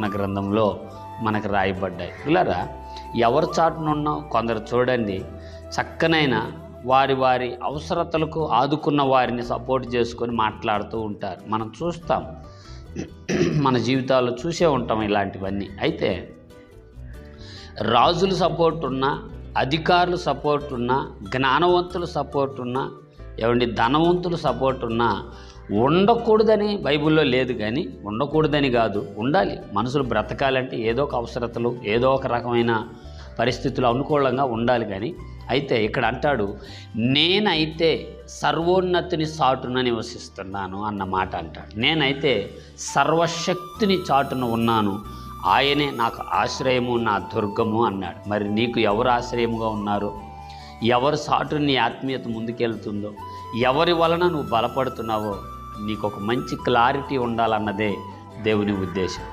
కీర్తన గ్రంథంలో మనకు రాయబడ్డాయి. ఇలారా ఎవరి చాటునున్నావు? కొందరు చూడండి చక్కనైన వారి అవసరతలకు ఆదుకున్న వారిని సపోర్ట్ చేసుకొని మాట్లాడుతూ ఉంటారు. మనం చూస్తాం, మన జీవితాల్లో చూసే ఉంటాం ఇలాంటివన్నీ. అయితే రాజుల సపోర్ట్ ఉన్నా, అధికారులు సపోర్ట్ ఉన్నా, జ్ఞానవంతులు సపోర్ట్ ఉన్నా, ధనవంతులు సపోర్ట్ ఉన్నా ఉండకూడదని బైబిల్లో లేదు. కానీ ఉండకూడదని కాదు, ఉండాలి. మనుషులు బ్రతకాలంటే ఏదో ఒక అవసరతలు, ఏదో ఒక రకమైన పరిస్థితులు అనుకూలంగా ఉండాలి. కానీ అయితే ఇక్కడ అంటాడు, నేనైతే సర్వోన్నతిని చాటున నివసిస్తున్నాను అన్న మాట అంటాడు. నేనైతే సర్వశక్తిని చాటున ఉన్నాను, ఆయనే నాకు ఆశ్రయము, నా దుర్గము అన్నాడు. మరి నీకు ఎవరు ఆశ్రయముగా ఉన్నారు? ఎవరు చాటున నీ ఆత్మీయత ముందుకెళ్తుందో, ఎవరి వలన నువ్వు బలపడుతున్నావో నీకు ఒక మంచి క్లారిటీ ఉండాలన్నదే దేవుని ఉద్దేశం.